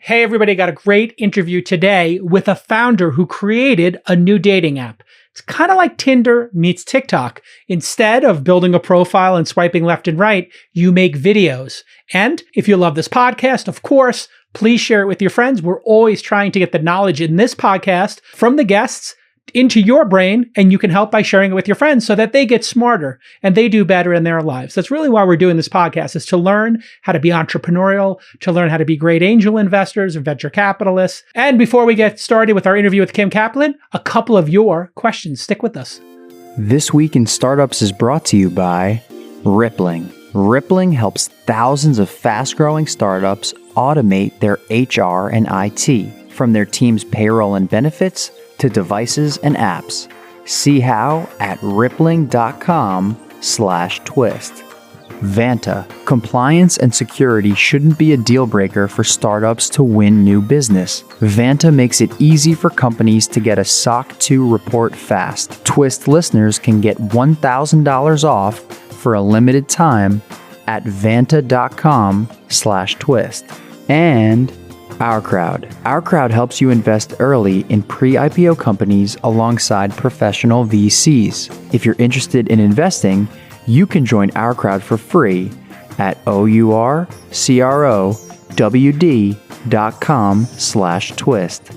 Hey, everybody, got a great interview today with a founder who created a new dating app. It's kind of like Tinder meets TikTok. Instead of building a profile and swiping left and right, you make videos. And if you love this podcast, of course, please share it with your friends. We're always trying to get the knowledge in this podcast from the guests into your brain, and you can help by sharing it with your friends so that they get smarter and they do better in their lives. That's really why we're doing this podcast, is to learn how to be entrepreneurial, to learn how to be great angel investors and venture capitalists. And before we get started with our interview with Kim Kaplan, a couple of your questions. Stick with us. This Week in Startups is brought to you by Rippling. Rippling helps thousands of fast-growing startups automate their HR and IT, from their team's payroll and benefits to devices and apps. See how at rippling.com/twist. Vanta. Compliance and security shouldn't be a deal breaker for startups to win new business. Vanta makes it easy for companies to get a SOC 2 report fast. Twist listeners can get $1,000 off for a limited time at vanta.com/twist. And OurCrowd. OurCrowd helps you invest early in pre-IPO companies alongside professional VCs. If you're interested in investing, you can join OurCrowd for free at OurCrowd.com/twist.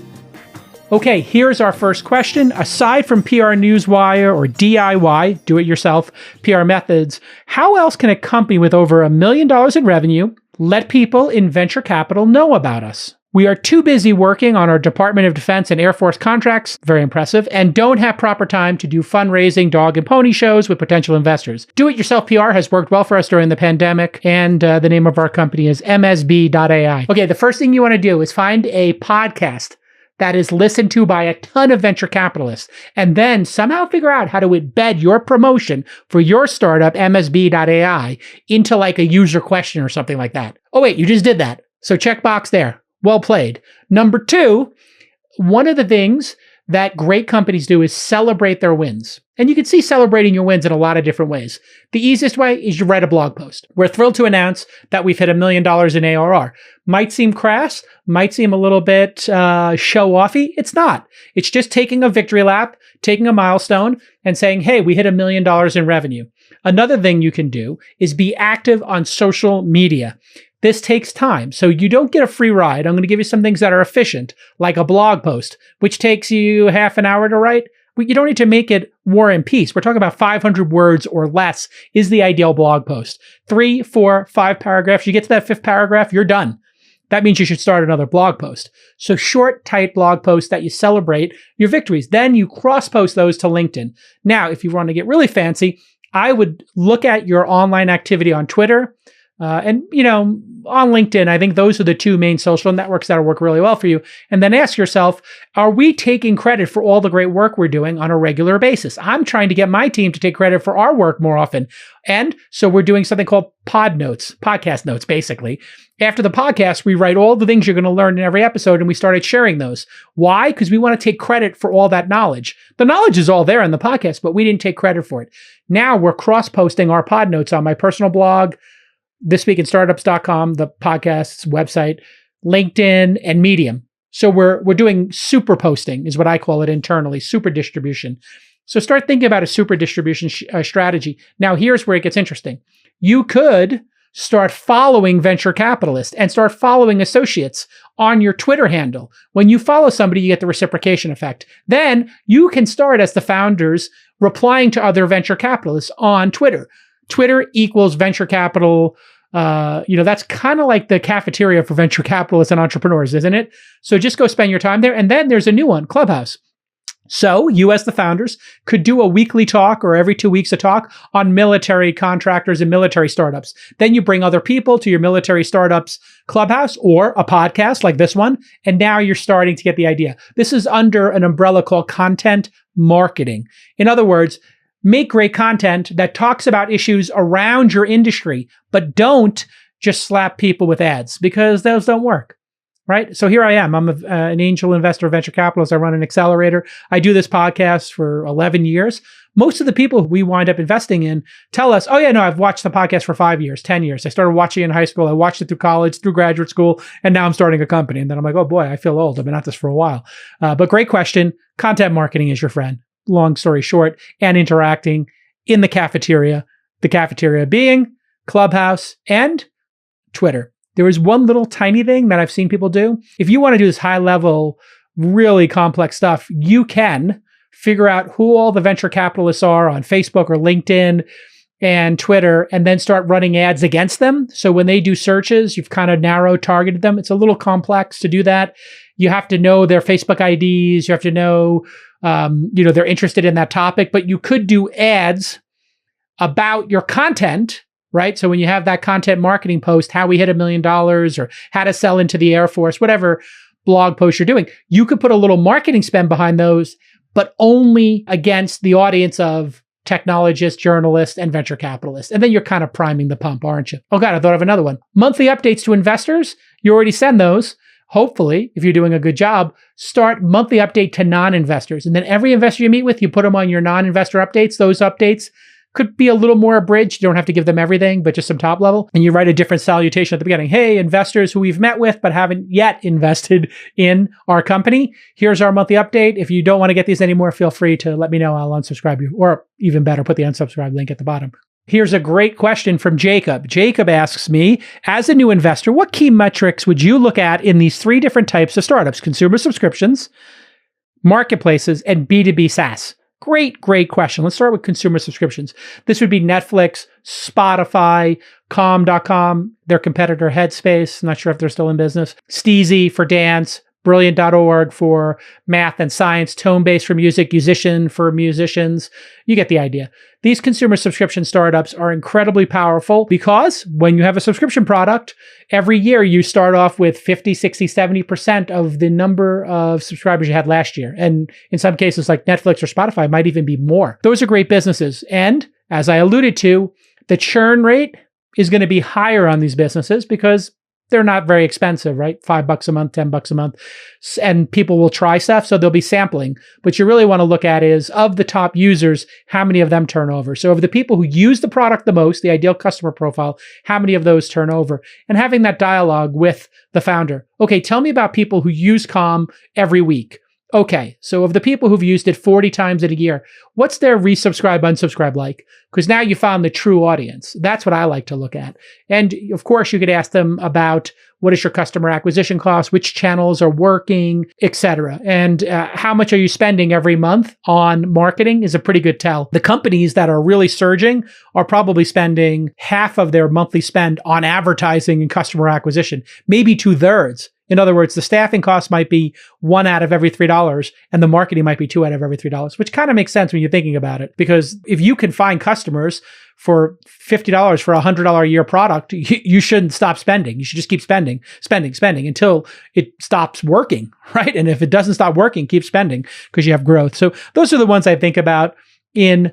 Okay, here's our first question. Aside from PR Newswire or DIY, do-it-yourself PR methods, how else can a company with over $1 million in revenue let people in venture capital know about us? We are too busy working on our Department of Defense and Air Force contracts, very impressive, and don't have proper time to do fundraising dog and pony shows with potential investors. Do-it-yourself PR has worked well for us during the pandemic, and the name of our company is MSB.ai. Okay, the first thing you want to do is find a podcast that is listened to by a ton of venture capitalists, and then somehow figure out how to embed your promotion for your startup, MSB.ai, into like a user question or something like that. Oh wait, you just did that. So checkbox there. Well played. Number two, one of the things that great companies do is celebrate their wins. And you can see celebrating your wins in a lot of different ways. The easiest way is you write a blog post. We're thrilled to announce that we've hit $1 million in ARR. Might seem crass, might seem a little bit show-offy. It's not. It's just taking a victory lap, taking a milestone, and saying, hey, we hit $1 million in revenue. Another thing you can do is be active on social media. This takes time, so you don't get a free ride. I'm going to give you some things that are efficient, like a blog post, which takes you half an hour to write. You don't need to make it War and Peace. We're talking about 500 words or less is the ideal blog post. 3, 4, 5 paragraphs. You get to that 5th paragraph, you're done. That means you should start another blog post. So short, tight blog posts that you celebrate your victories. Then you cross-post those to LinkedIn. Now, if you want to get really fancy, I would look at your online activity on Twitter, and, on LinkedIn. I think those are the two main social networks that'll work really well for you. And then ask yourself, are we taking credit for all the great work we're doing on a regular basis? I'm trying to get my team to take credit for our work more often. And so we're doing something called podcast notes, basically. After the podcast, we write all the things you're going to learn in every episode, and we started sharing those. Why? Because we want to take credit for all that knowledge. The knowledge is all there in the podcast, but we didn't take credit for it. Now we're cross-posting our pod notes on my personal blog, thisweekinstartups.com, the podcast's website, LinkedIn, and Medium. So we're doing super posting, is what I call it internally, super distribution. So start thinking about a super distribution strategy. Now, here's where it gets interesting. You could start following venture capitalists and start following associates on your Twitter handle. When you follow somebody, you get the reciprocation effect. Then you can start, as the founders, replying to other venture capitalists on Twitter. Twitter equals venture capital. That's kind of like the cafeteria for venture capitalists and entrepreneurs, isn't it? So just go spend your time there. And then there's a new one, Clubhouse. So you, as the founders, could do a weekly talk or every 2 weeks a talk on military contractors and military startups. Then you bring other people to your military startups Clubhouse or a podcast like this one. And now you're starting to get the idea. This is under an umbrella called content marketing. In other words, make great content that talks about issues around your industry, but don't just slap people with ads, because those don't work, right? So here I am. I'm an angel investor, venture capitalist. I run an accelerator. I do this podcast for 11 years. Most of the people we wind up investing in tell us, oh yeah, no, I've watched the podcast for 5 years, 10 years. I started watching it in high school. I watched it through college, through graduate school, and now I'm starting a company. And then I'm like, oh boy, I feel old. I've been at this for a while. But great question. Content marketing is your friend. Long story short, and interacting in the cafeteria being Clubhouse and Twitter. There is one little tiny thing that I've seen people do. If you want to do this high level, really complex stuff, you can figure out who all the venture capitalists are on Facebook or LinkedIn and Twitter, and then start running ads against them. So when they do searches, you've kind of narrow targeted them. It's a little complex to do that. You have to know their Facebook IDs. You have to know, they're interested in that topic, but you could do ads about your content, right? So when you have that content marketing post, how we hit $1 million or how to sell into the Air Force, whatever blog post you're doing, you could put a little marketing spend behind those, but only against the audience of technologists, journalists, and venture capitalists. And then you're kind of priming the pump, aren't you? Oh God, I thought of another one. Monthly updates to investors. You already send those. Hopefully, if you're doing a good job, start monthly update to non-investors. And then every investor you meet with, you put them on your non-investor updates. Those updates could be a little more abridged. You don't have to give them everything, but just some top level. And you write a different salutation at the beginning. Hey, investors who we've met with but haven't yet invested in our company, here's our monthly update. If you don't want to get these anymore, feel free to let me know. I'll unsubscribe you. Or even better, put the unsubscribe link at the bottom. Here's a great question from Jacob. Jacob asks me, as a new investor, what key metrics would you look at in these 3 different types of startups? Consumer subscriptions, marketplaces, and B2B SaaS. Great question. Let's start with consumer subscriptions. This would be Netflix, Spotify, Calm.com, their competitor Headspace. Not sure if they're still in business. Steezy for dance, Brilliant.org for math and science, Tonebase for music, Musician for musicians. You get the idea. These consumer subscription startups are incredibly powerful because when you have a subscription product, every year you start off with 50, 60, 70% of the number of subscribers you had last year. And in some cases like Netflix or Spotify, it might even be more. Those are great businesses. And as I alluded to, the churn rate is going to be higher on these businesses because they're not very expensive, right? $5 a month, $10 a month. And people will try stuff, so they'll be sampling. What you really want to look at is, of the top users, how many of them turn over? So of the people who use the product the most, the ideal customer profile, how many of those turn over? And having that dialogue with the founder. Okay, tell me about people who use Calm every week. Okay, so of the people who've used it 40 times in a year, what's their resubscribe, unsubscribe like? Because now you found the true audience. That's what I like to look at. And of course, you could ask them about what is your customer acquisition cost, which channels are working, etc. And how much are you spending every month on marketing is a pretty good tell. The companies that are really surging are probably spending half of their monthly spend on advertising and customer acquisition, maybe 2/3. In other words, the staffing cost might be 1 out of every $3, and the marketing might be 2 out of every $3, which kind of makes sense when you're thinking about it. Because if you can find customers for $50 for a $100 a year product, you shouldn't stop spending. You should just keep spending until it stops working, right? And if it doesn't stop working, keep spending because you have growth. So those are the ones I think about in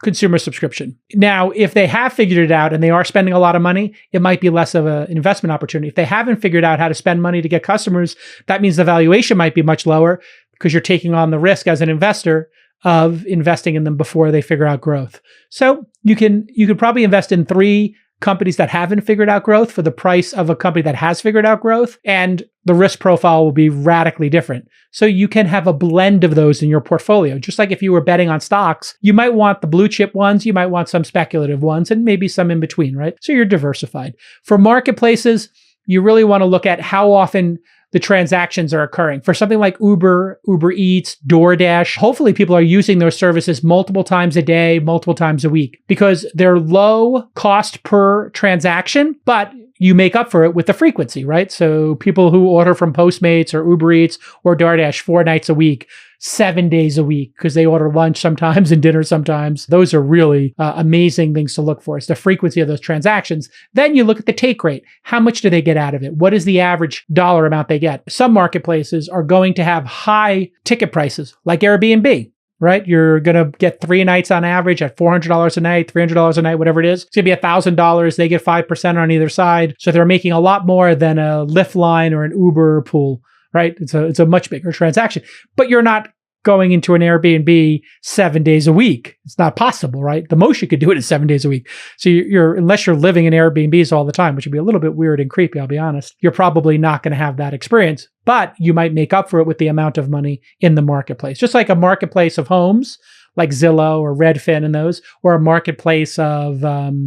consumer subscription. Now, if they have figured it out and they are spending a lot of money, it might be less of an investment opportunity. If they haven't figured out how to spend money to get customers, that means the valuation might be much lower because you're taking on the risk as an investor of investing in them before they figure out growth. So you could probably invest in 3 companies that haven't figured out growth for the price of a company that has figured out growth, and the risk profile will be radically different. So you can have a blend of those in your portfolio. Just like if you were betting on stocks, you might want the blue chip ones, you might want some speculative ones, and maybe some in between, right? So you're diversified. For marketplaces, you really want to look at how often the transactions are occurring. For something like Uber, Uber Eats, DoorDash, hopefully people are using those services multiple times a day, multiple times a week, because they're low cost per transaction, but you make up for it with the frequency, right? So people who order from Postmates or Uber Eats or DoorDash 4 nights a week, 7 days a week, because they order lunch sometimes and dinner sometimes. Those are really amazing things to look for. It's the frequency of those transactions. Then you look at the take rate. How much do they get out of it? What is the average dollar amount they get? Some marketplaces are going to have high ticket prices, like Airbnb. Right? You're going to get 3 nights on average at $400 a night, $300 a night, whatever it is. It's going to be $1,000. They get 5% on either side. So they're making a lot more than a Lyft line or an Uber pool, right? It's a much bigger transaction, but you're not going into an Airbnb 7 days a week. It's not possible, right? The most you could do it is 7 days a week. So unless you're living in Airbnbs all the time, which would be a little bit weird and creepy, I'll be honest, you're probably not going to have that experience, but you might make up for it with the amount of money in the marketplace. Just like a marketplace of homes, like Zillow or Redfin and those, or a marketplace of,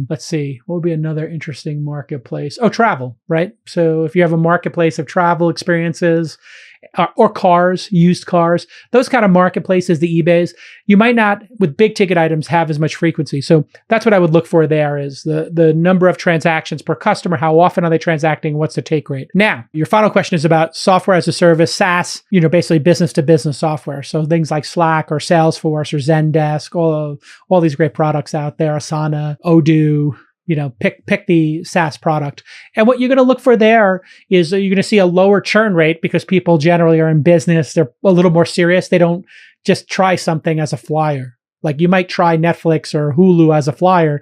let's see, what would be another interesting marketplace? Oh, travel, right? So if you have a marketplace of travel experiences or cars, used cars, those kind of marketplaces, the eBays, you might not, with big ticket items, have as much frequency. So that's what I would look for there is the number of transactions per customer, how often are they transacting, what's the take rate. Now, your final question is about software as a service, SaaS, basically business to business software. So things like Slack or Salesforce or Zendesk, all these great products out there, Asana, Odoo, pick the SaaS product. And what you're going to look for there is you're going to see a lower churn rate because people generally are in business. They're a little more serious. They don't just try something as a flyer. Like you might try Netflix or Hulu as a flyer,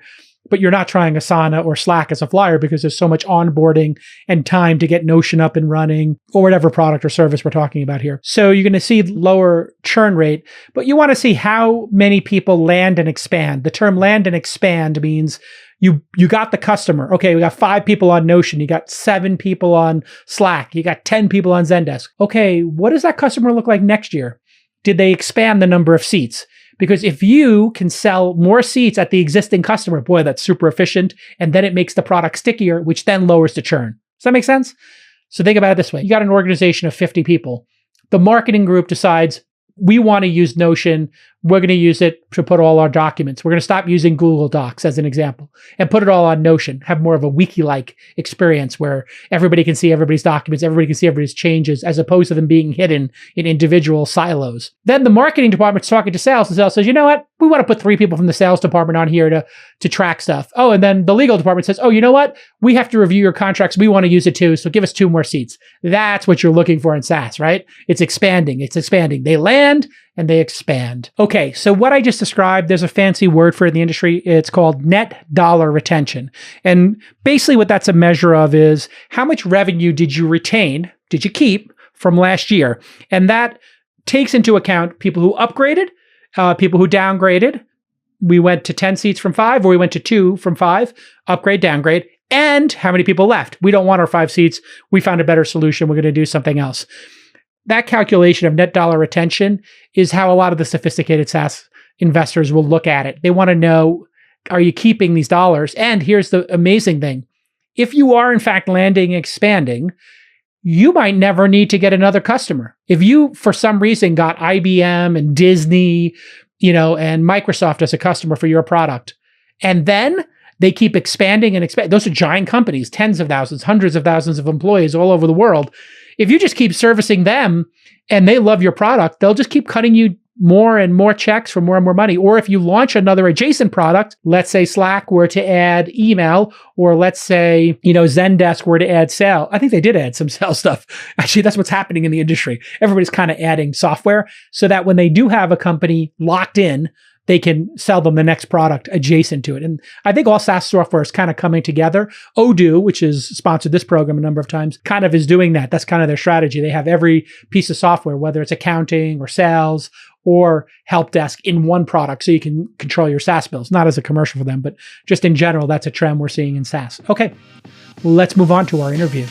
but you're not trying Asana or Slack as a flyer because there's so much onboarding and time to get Notion up and running or whatever product or service we're talking about here. So you're going to see lower churn rate, but you want to see how many people land and expand. The term land and expand means you got the customer. Okay, we got 5 people on Notion. You got 7 people on Slack. You got 10 people on Zendesk. Okay, what does that customer look like next year? Did they expand the number of seats? Because if you can sell more seats at the existing customer, boy, that's super efficient. And then it makes the product stickier, which then lowers the churn. Does that make sense? So think about it this way. You got an organization of 50 people. The marketing group decides, we want to use Notion. We're going to use it to put all our documents. We're going to stop using Google Docs as an example and put it all on Notion, have more of a wiki-like experience where everybody can see everybody's documents, everybody can see everybody's changes, as opposed to them being hidden in individual silos. Then the marketing department's talking to sales, and sales says, you know what? We want to put 3 people from the sales department on here to track stuff. Oh, and then the legal department says, oh, you know what? We have to review your contracts. We want to use it too, so give us 2 more seats. That's what you're looking for in SaaS, right? It's expanding. It's expanding. They land and they expand. Okay, so what I just described, there's a fancy word for it in the industry. It's called net dollar retention. And basically what that's a measure of is how much revenue did you retain, did you keep from last year? And that takes into account people who upgraded, people who downgraded. We went to 10 seats from 5, or we went to 2 from 5, upgrade, downgrade, and how many people left. We don't want our 5 seats. We found a better solution. We're going to do something else. That calculation of net dollar retention is how a lot of the sophisticated SaaS investors will look at it. They want to know, are you keeping these dollars? And here's the amazing thing. If you are in fact landing, expanding, you might never need to get another customer. If you, for some reason, got IBM and Disney, and Microsoft as a customer for your product, and then they keep expanding and expanding. Those are giant companies, tens of thousands, hundreds of thousands of employees all over the world. If you just keep servicing them and they love your product, they'll just keep cutting you more and more checks for more and more money. Or if you launch another adjacent product, let's say Slack were to add email, or let's say, Zendesk were to add sales. I think they did add some sales stuff. Actually, that's what's happening in the industry. Everybody's kind of adding software so that when they do have a company locked in, they can sell them the next product adjacent to it. And I think all SaaS software is kind of coming together. Odoo, which has sponsored this program a number of times, kind of is doing that. That's kind of their strategy. They have every piece of software, whether it's accounting or sales or help desk, in one product so you can control your SaaS bills. Not as a commercial for them, but just in general, that's a trend we're seeing in SaaS. Okay, let's move on to our interview.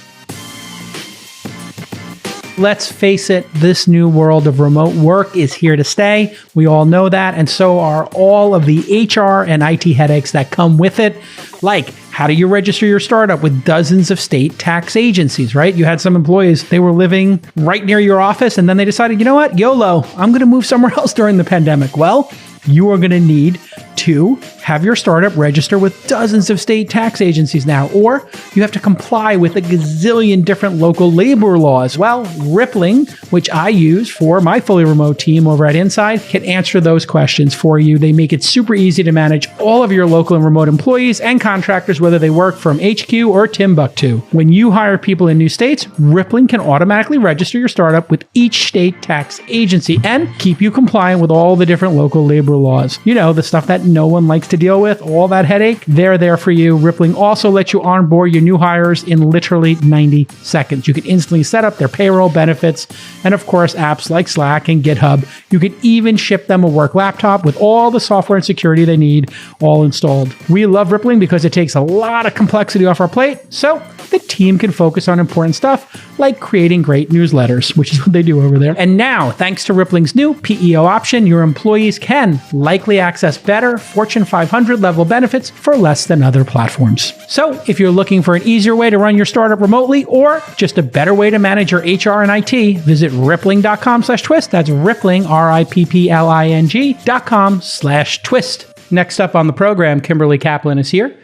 Let's face it, this new world of remote work is here to stay. We all know that, and so are all of the HR and IT headaches that come with it. Like, how do you register your startup with dozens of state tax agencies, right? You had some employees, they were living right near your office, and then they decided, you know what, YOLO, I'm going to move somewhere else during the pandemic. Well, you are going to need to have your startup register with dozens of state tax agencies now, or you have to comply with a gazillion different local labor laws. Well, Rippling, which I use for my fully remote team over at Inside, can answer those questions for you. They make it super easy to manage all of your local and remote employees and contractors, whether they work from HQ or Timbuktu. When you hire people in new states, Rippling can automatically register your startup with each state tax agency and keep you compliant with all the different local labor laws. The stuff that no one likes to deal with, all that headache, they're there for you. Rippling also lets you onboard your new hires in literally 90 seconds. You can instantly set up their payroll, benefits, and of course, apps like Slack and GitHub. You can even ship them a work laptop with all the software and security they need all installed. We love Rippling because it takes a lot of complexity off our plate, so the team can focus on important stuff like creating great newsletters, which is what they do over there. And now, thanks to Rippling's new PEO option, your employees can likely access better Fortune 500 level benefits for less than other platforms. So if you're looking for an easier way to run your startup remotely or just a better way to manage your HR and IT, visit rippling.com/twist. That's Rippling, RIPPLING.com/twist. Next up on the program, Kimberly Kaplan is here.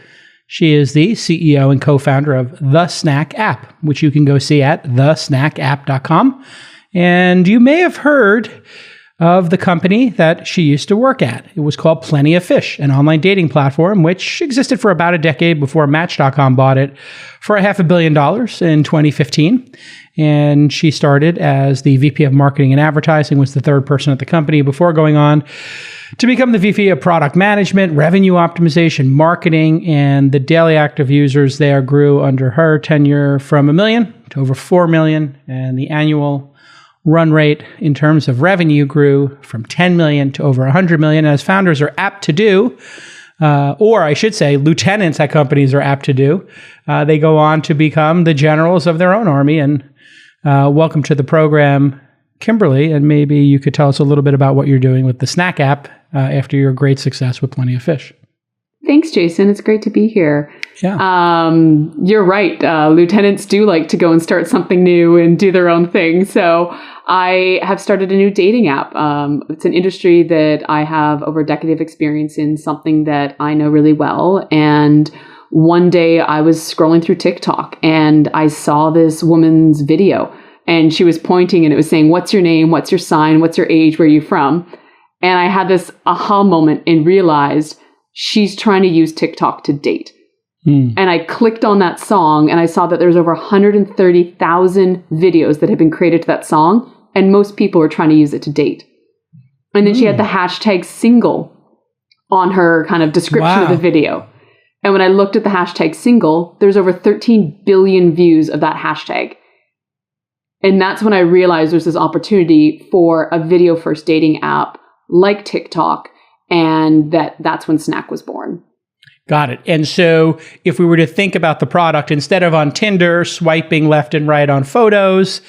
She is the CEO and co-founder of The Snack App, which you can go see at thesnackapp.com. And you may have heard of the company that she used to work at. It was called Plenty of Fish, an online dating platform, which existed for about a decade before Match.com bought it for $500 million in 2015. And she started as the VP of Marketing and Advertising, was the third person at the company before going on to become the VP of Product Management, Revenue Optimization, Marketing, and the daily active users there grew under her tenure from 1 million to over 4 million, and the annual run rate in terms of revenue grew from 10 million to over 100 million, as founders are apt to do, or I should say lieutenants at companies are apt to do. They go on to become the generals of their own army. And welcome to the program, Kimberly, and maybe you could tell us a little bit about what you're doing with the Snack App after your great success with Plenty of Fish. Thanks, Jason. It's great to be here. Yeah. You're right. Lieutenants do like to go and start something new and do their own thing. So I have started a new dating app. It's an industry that I have over a decade of experience in, something that I know really well. And one day I was scrolling through TikTok and I saw this woman's video, and she was pointing and it was saying, "What's your name? What's your sign? What's your age? Where are you from?" And I had this aha moment and realized she's trying to use TikTok to date. And I clicked on that song and I saw that there's over 130,000 videos that had been created to that song, and most people were trying to use it to date. And then she had the hashtag single on her kind of description of the video. And when I looked at the hashtag single, there's over 13 billion views of that hashtag. And that's when I realized there's this opportunity for a video first dating app like TikTok, and that's when Snack was born. Got it. And so if we were to think about the product, instead of on Tinder swiping left and right on photos,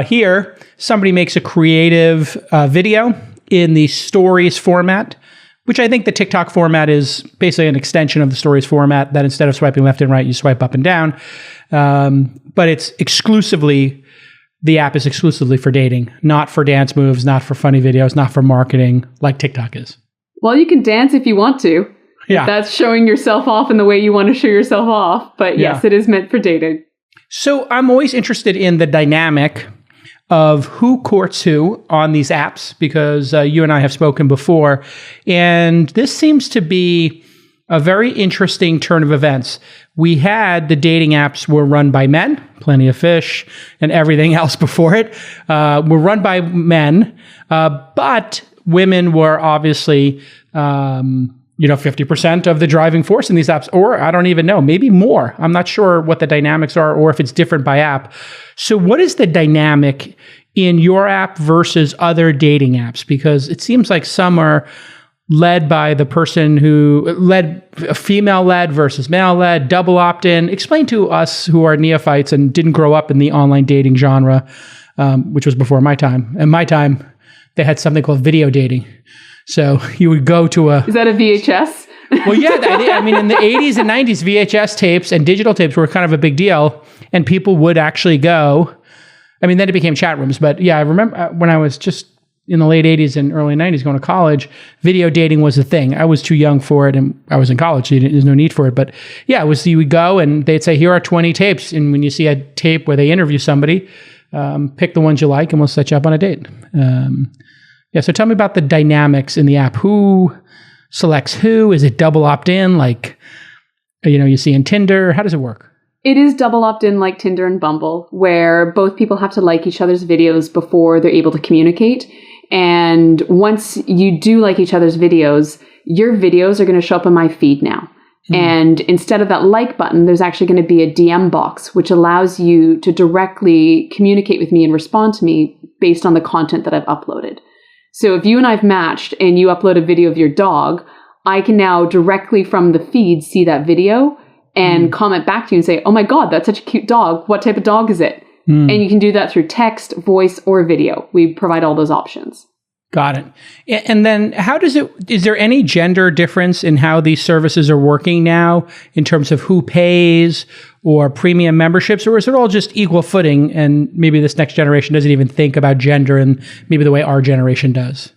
here somebody makes a creative video in the stories format, which I think the TikTok format is basically an extension of the stories format, that instead of swiping left and right, you swipe up and down. But it's exclusively, the app is exclusively for dating, not for dance moves, not for funny videos, not for marketing like TikTok is. Well, you can dance if you want to. Yeah. That's showing yourself off in the way you want to show yourself off. But yes, it is meant for dating. So I'm always interested in the dynamic of who courts who on these apps, because you and I have spoken before. And this seems to be a very interesting turn of events. We had the dating apps were run by men, Plenty of Fish and everything else before it, were run by men, but women were obviously 50% of the driving force in these apps, or I don't even know, maybe more. I'm not sure what the dynamics are or if it's different by app. So what is the dynamic in your app versus other dating apps? Because it seems like some are led by the person who led, female-led versus male-led, double opt-in. Explain to us who are neophytes and didn't grow up in the online dating genre, which was before my time. In my time, they had something called video dating. So you would go to a... Is that a VHS? Well, yeah. I mean, in the 80s and 90s, VHS tapes and digital tapes were kind of a big deal. And people would actually go... I mean, then it became chat rooms. But yeah, I remember when I was just in the late 80s and early 90s going to college, video dating was a thing. I was too young for it, and I was in college, so there's no need for it. But yeah, it was, you would go and they'd say, here are 20 tapes. And when you see a tape where they interview somebody, pick the ones you like and we'll set you up on a date. Yeah, so tell me about the dynamics in the app. Who selects who? Is it double opt-in like, you see in Tinder? How does it work? It is double opt-in like Tinder and Bumble, where both people have to like each other's videos before they're able to communicate. And once you do like each other's videos, your videos are going to show up in my feed now. And instead of that like button, there's actually going to be a DM box, which allows you to directly communicate with me and respond to me based on the content that I've uploaded. So if you and I've matched and you upload a video of your dog, I can now directly from the feed see that video and comment back to you and say, oh my God, that's such a cute dog. What type of dog is it? And you can do that through text, voice, or video. We provide all those options. Got it. And then is there any gender difference in how these services are working now in terms of who pays or premium memberships, or is it all just equal footing and maybe this next generation doesn't even think about gender and maybe the way our generation does?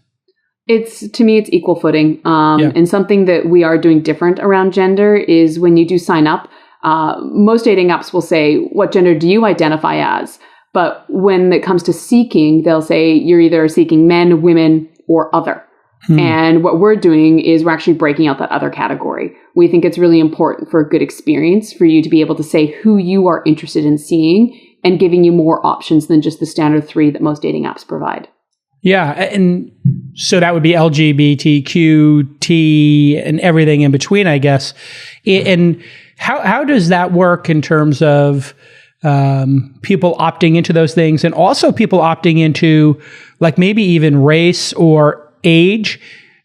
To me, it's equal footing. And something that we are doing different around gender is when you do sign up, most dating apps will say, what gender do you identify as? But when it comes to seeking, they'll say you're either seeking men, women, or other. And what we're doing is we're actually breaking out that other category. We think it's really important for a good experience for you to be able to say who you are interested in seeing and giving you more options than just the standard 3 that most dating apps provide. Yeah. And so that would be LGBTQ, T, and everything in between, I guess. And how does that work in terms of people opting into those things and also people opting into like maybe even race or age?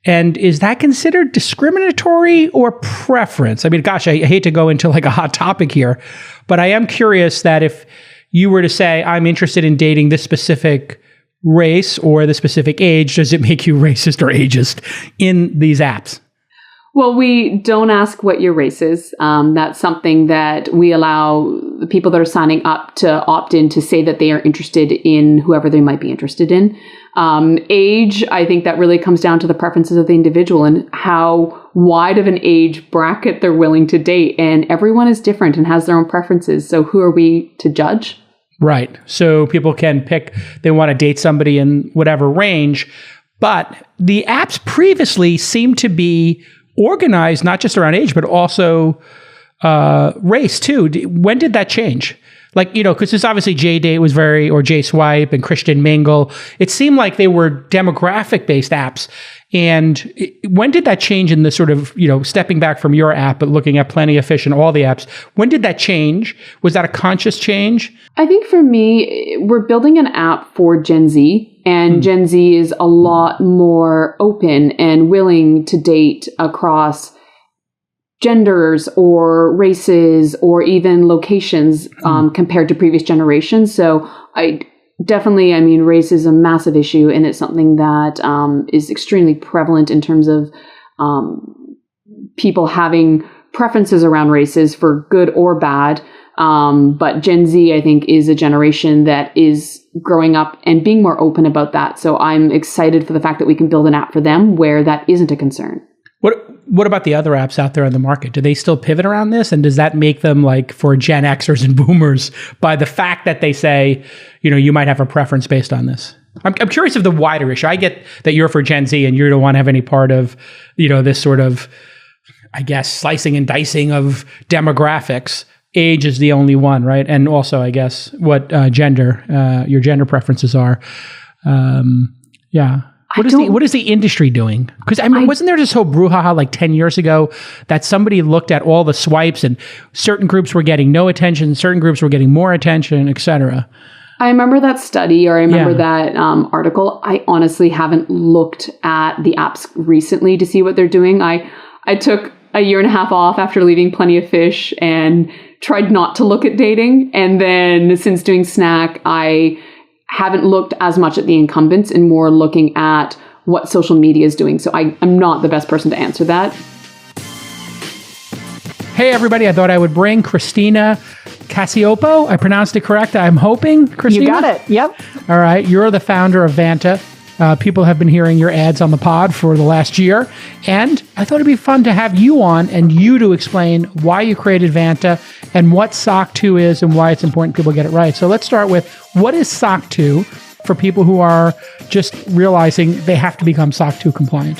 And is that considered discriminatory or preference? I mean, gosh, I hate to go into like a hot topic here, but I am curious that if you were to say, I'm interested in dating this specific race or the specific age, does it make you racist or ageist in these apps? Well, we don't ask what your race is. That's something that we allow the people that are signing up to opt in to say that they are interested in whoever they might be interested in. Age, I think that really comes down to the preferences of the individual and how wide of an age bracket they're willing to date. And everyone is different and has their own preferences. So who are we to judge? Right. So people can pick, they want to date somebody in whatever range. But the apps previously seemed to be organized not just around age, but also race too. When did that change? Like, because it's obviously J-Date was or J-Swipe and Christian Mingle. It seemed like they were demographic-based apps. And when did that change in the sort of, stepping back from your app, but looking at Plenty of Fish and all the apps, when did that change? Was that a conscious change? I think for me, we're building an app for Gen Z. And Gen Z is a lot more open and willing to date across genders or races or even locations compared to previous generations. So race is a massive issue, and it's something that is extremely prevalent in terms of people having preferences around races for good or bad. But Gen Z, I think, is a generation that is growing up and being more open about that. So I'm excited for the fact that we can build an app for them where that isn't a concern. What about the other apps out there on the market? Do they still pivot around this? And does that make them like for Gen Xers and Boomers by the fact that they say, you might have a preference based on this? I'm curious of the wider issue. I get that you're for Gen Z and you don't want to have any part of, this sort of, I guess, slicing and dicing of demographics. Age is the only one, right? And also, I guess, what gender, your gender preferences are. What is the industry doing? Because wasn't there this whole brouhaha like 10 years ago that somebody looked at all the swipes and certain groups were getting no attention, certain groups were getting more attention, et cetera? I remember that study, or I remember that article. I honestly haven't looked at the apps recently to see what they're doing. I took a year and a half off after leaving Plenty of Fish and tried not to look at dating. And then since doing Snack, I haven't looked as much at the incumbents and more looking at what social media is doing. So I'm not the best person to answer that. Hey, everybody. I thought I would bring Christina Cacioppo. I pronounced it correct. I'm hoping, Christina. You got it. Yep. All right. You're the founder of Vanta. People have been hearing your ads on the pod for the last year. And I thought it'd be fun to have you on and you to explain why you created Vanta and what SOC 2 is and why it's important people get it right. So let's start with, what is SOC 2 for people who are just realizing they have to become SOC 2 compliant?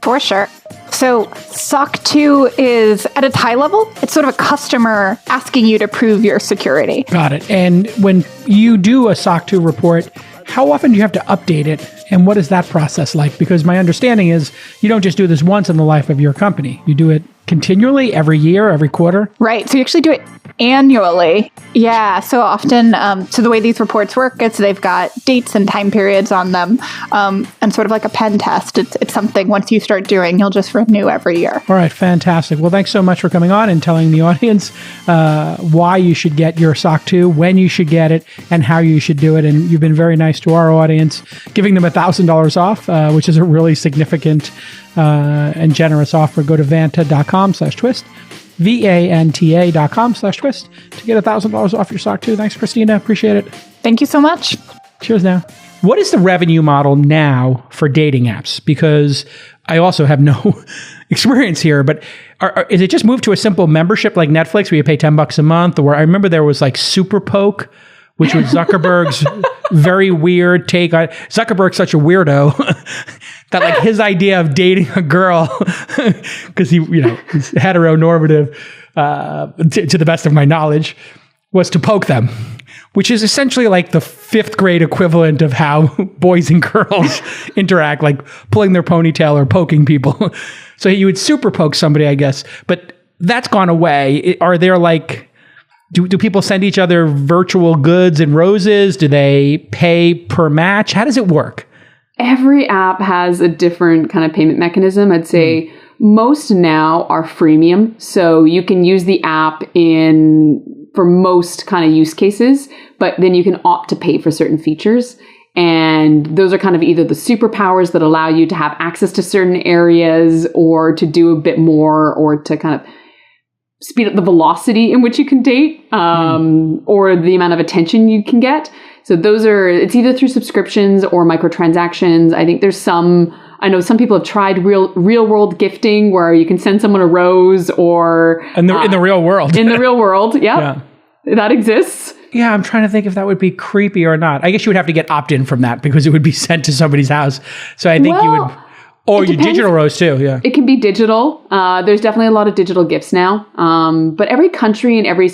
For sure. So SOC 2 is, at its high level, it's sort of a customer asking you to prove your security. Got it. And when you do a SOC 2 report, how often do you have to update it? And what is that process like? Because my understanding is you don't just do this once in the life of your company. You do it continually, every year, every quarter? Right. So you actually do it annually. Yeah. So often, so the way these reports work is they've got dates and time periods on them, and sort of like a pen test. It's something once you start doing, you'll just renew every year. All right. Fantastic. Well, thanks so much for coming on and telling the audience why you should get your SOC 2, when you should get it, and how you should do it. And you've been very nice to our audience, giving them $1,000 off, which is a really significant and generous offer. Go to vanta.com/twist, vanta.com/twist to get $1,000 off your SOC 2. Thanks, Christina. Appreciate it. Thank you so much. Cheers now. What is the revenue model now for dating apps? Because I also have no experience here, but is it just moved to a simple membership like Netflix where you pay $10 a month? Or I remember there was like Super Poke, which was Zuckerberg's very weird take on Zuckerberg's such a weirdo that like his idea of dating a girl, because he's heteronormative, to the best of my knowledge, was to poke them, which is essentially like the 5th grade equivalent of how boys and girls interact, like pulling their ponytail or poking people. So you would super poke somebody, I guess, but that's gone away. Are there like, do people send each other virtual goods and roses? Do they pay per match? How does it work? Every app has a different kind of payment mechanism. I'd say most now are freemium. So you can use the app for most kind of use cases, but then you can opt to pay for certain features. And those are kind of either the superpowers that allow you to have access to certain areas or to do a bit more or to kind of speed up the velocity in which you can date, or the amount of attention you can get. So it's either through subscriptions or microtransactions. I think I know some people have tried real world gifting where you can send someone a rose or... in the real world. In the real world, yeah. That exists. Yeah, I'm trying to think if that would be creepy or not. I guess you would have to get opt-in from that because it would be sent to somebody's house. So I think you would... Or your digital rose too, yeah. It can be digital. There's definitely a lot of digital gifts now. But every country and every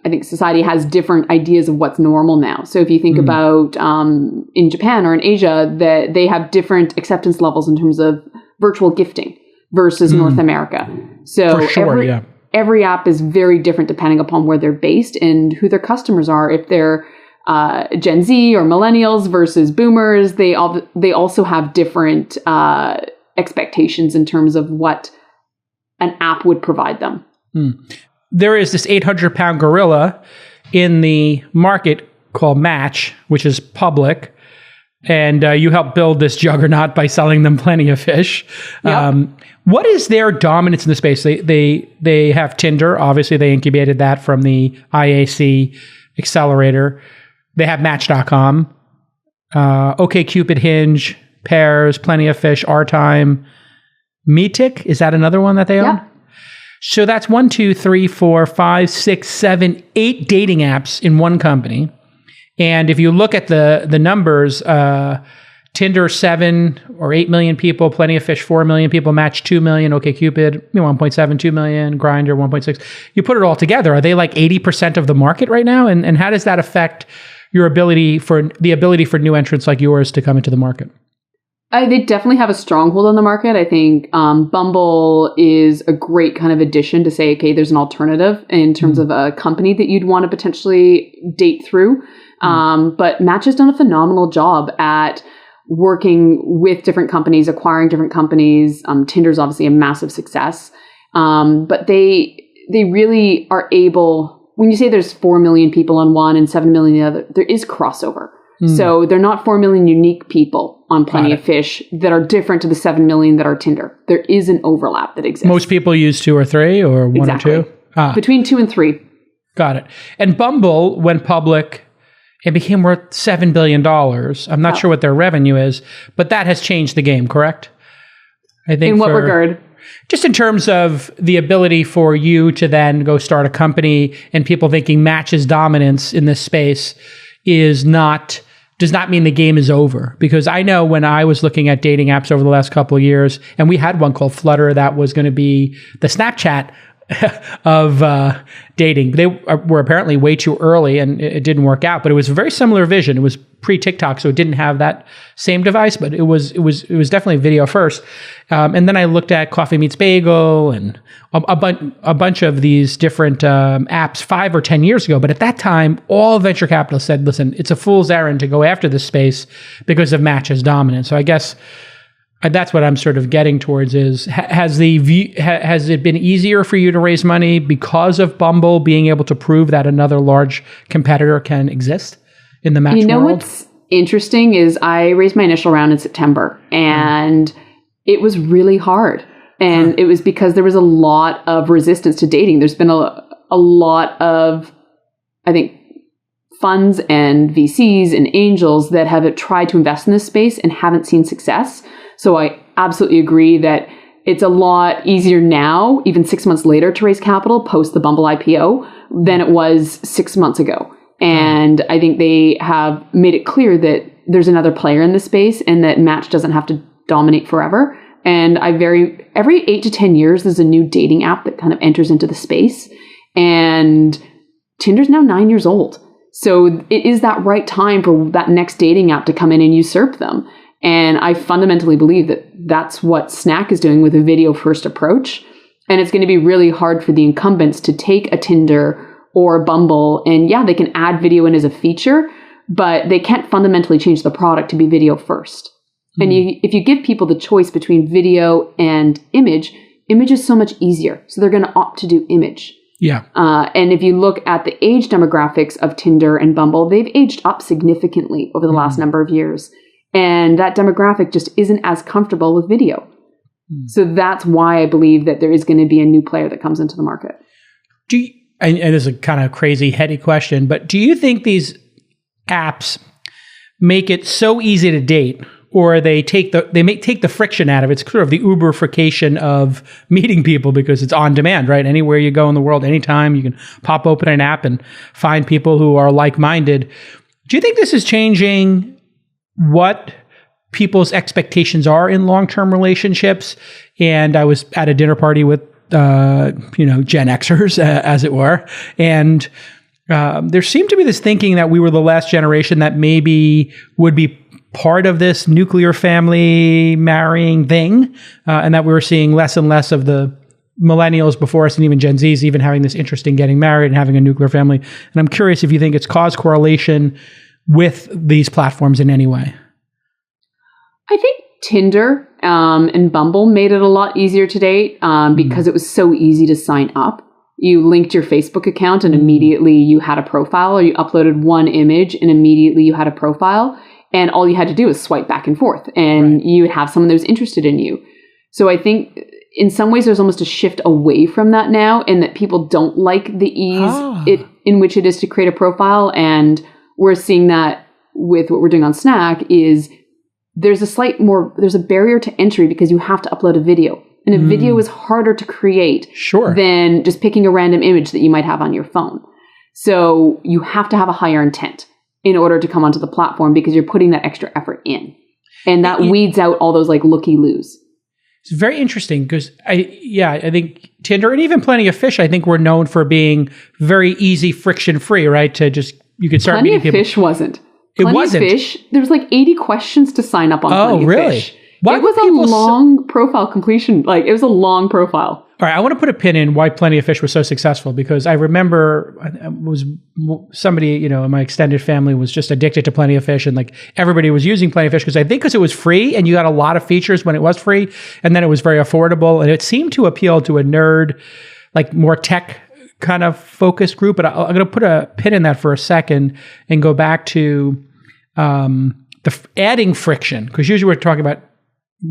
I think society has different ideas of what's normal now. So if you think about in Japan or in Asia, that they have different acceptance levels in terms of virtual gifting versus North America. So for sure, every app is very different depending upon where they're based and who their customers are. If they're Gen Z or millennials versus boomers, they also have different expectations in terms of what an app would provide them. There is this 800-pound gorilla in the market called Match, which is public, and you helped build this juggernaut by selling them Plenty of Fish. Yep. What is their dominance in the space? They have Tinder. Obviously, they incubated that from the IAC accelerator. They have Match.com, OkCupid, Hinge, Pairs, Plenty of Fish, Our Time, Meetic. Is that another one that they own? So that's 1, 2, 3, 4, 5, 6, 7, 8 dating apps in one company. And if you look at the numbers, Tinder 7 or 8 million people, Plenty of Fish 4 million people, Match 2 million, OkCupid 1.7, 2 million, Grindr 1.6. You put it all together, are they like 80% of the market right now? And how does that affect your ability for new entrants like yours to come into the market? They definitely have a stronghold on the market. I think Bumble is a great kind of addition to say, okay, there's an alternative in terms of a company that you'd want to potentially date through. But Match has done a phenomenal job at working with different companies, acquiring different companies. Tinder's obviously a massive success. But they really are able... When you say there's 4 million people on one and 7 million the other, there is crossover. So they're not 4 million unique people on Plenty of Fish that are different to the 7 million that are Tinder. There is an overlap that exists. Most people use 2 or 3 or 1 or 2? Between 2 and 3. Got it. And Bumble went public and became worth $7 billion. I'm not sure what their revenue is, but that has changed the game, correct? I think. In what regard? Just in terms of the ability for you to then go start a company and people thinking Match's dominance in this space does not mean the game is over. Because I know when I was looking at dating apps over the last couple of years, and we had one called Flutter that was going to be the Snapchat of dating. They were apparently way too early, and it didn't work out. But it was a very similar vision. It was pre-TikTok, so it didn't have that same device, but it was definitely video first. And then I looked at Coffee Meets Bagel and a bunch of these different apps 5 or 10 years ago. But at that time, all venture capitalists said, "Listen, it's a fool's errand to go after this space because of Match's dominance." So I guess that's what I'm sort of getting towards is, has it been easier for you to raise money because of Bumble being able to prove that another large competitor can exist in the match world? You know what's interesting is I raised my initial round in September, and it was really hard. And it was because there was a lot of resistance to dating. There's been a lot of, I think, funds and VCs and angels that have tried to invest in this space and haven't seen success. So I absolutely agree that it's a lot easier now, even 6 months later, to raise capital post the Bumble IPO than it was 6 months ago. And I think they have made it clear that there's another player in the space and that Match doesn't have to dominate forever. And every 8 to 10 years, there's a new dating app that kind of enters into the space. And Tinder's now 9 years old. So it is that right time for that next dating app to come in and usurp them. And I fundamentally believe that that's what Snack is doing with a video-first approach. And it's going to be really hard for the incumbents to take a Tinder or Bumble. And yeah, they can add video in as a feature, but they can't fundamentally change the product to be video first. Mm-hmm. And if you give people the choice between video and image is so much easier. So they're going to opt to do image. Yeah. And if you look at the age demographics of Tinder and Bumble, they've aged up significantly over the last number of years. And that demographic just isn't as comfortable with video. So that's why I believe that there is going to be a new player that comes into the market. And this is a kind of crazy, heady question, but do you think these apps make it so easy to date, or they take the friction out of it? It's sort of the Uberification of meeting people because it's on demand, right? Anywhere you go in the world, anytime, you can pop open an app and find people who are like-minded. Do you think this is changing what people's expectations are in long-term relationships? And I was at a dinner party with, Gen Xers, as it were. And there seemed to be this thinking that we were the last generation that maybe would be part of this nuclear family marrying thing, and that we were seeing less and less of the millennials before us and even Gen Zs even having this interest in getting married and having a nuclear family. And I'm curious if you think it's cause correlation with these platforms in any way. I think Tinder and Bumble made it a lot easier to date because it was so easy to sign up. You linked your Facebook account and immediately you had a profile, or you uploaded one image and immediately you had a profile. And all you had to do was swipe back and forth and you would have someone that was interested in you. So I think in some ways there's almost a shift away from that now, and that people don't like the ease in which it is to create a profile. And we're seeing that with what we're doing on Snack is there's a barrier to entry because you have to upload a video. And a video is harder to create than just picking a random image that you might have on your phone. So you have to have a higher intent in order to come onto the platform because you're putting that extra effort in. And that weeds out all those like looky-loos. It's very interesting because I think Tinder and even Plenty of Fish, I think, were known for being very easy, friction-free, right? You could start meeting people. Plenty of Fish wasn't. It wasn't. Fish, there was like 80 questions to sign up on Plenty of Fish. Why it was a long profile completion. Like, it was a long profile. All right, I want to put a pin in why Plenty of Fish was so successful, because I remember somebody, in my extended family was just addicted to Plenty of Fish, and like everybody was using Plenty of Fish because it was free and you got a lot of features when it was free, and then it was very affordable, and it seemed to appeal to a nerd, like more tech kind of focused group. But I'm going to put a pin in that for a second and go back to adding friction, because usually we're talking about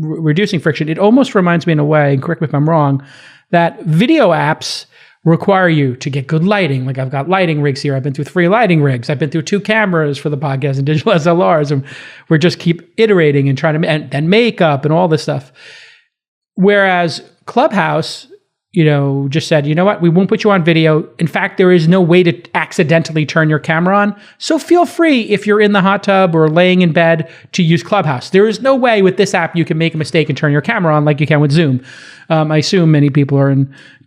reducing friction. It almost reminds me in a way, and correct me if I'm wrong, that video apps require you to get good lighting. Like, I've got lighting rigs here. I've been through 3 lighting rigs. I've been through 2 cameras for the podcast and digital SLRs. And we're just keep iterating and trying to, and then makeup and all this stuff. Whereas Clubhouse, just said, you know what, we won't put you on video. In fact, there is no way to accidentally turn your camera on. So feel free, if you're in the hot tub or laying in bed, to use Clubhouse. There is no way with this app you can make a mistake and turn your camera on like you can with Zoom. I assume many people are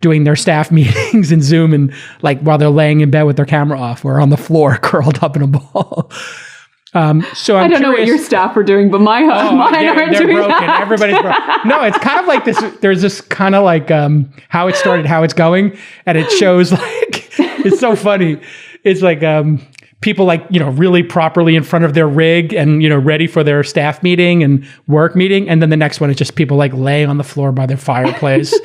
doing their staff meetings in Zoom and like while they're laying in bed with their camera off or on the floor curled up in a ball. So I don't know what your staff are doing, but mine aren't they're doing broken. that. Everybody's broken. No, it's kind of like this. There's this kind of like how it started, how it's going, and it shows like it's so funny. It's like people like really properly in front of their rig and ready for their staff meeting and work meeting, and then the next one is just people like laying on the floor by their fireplace,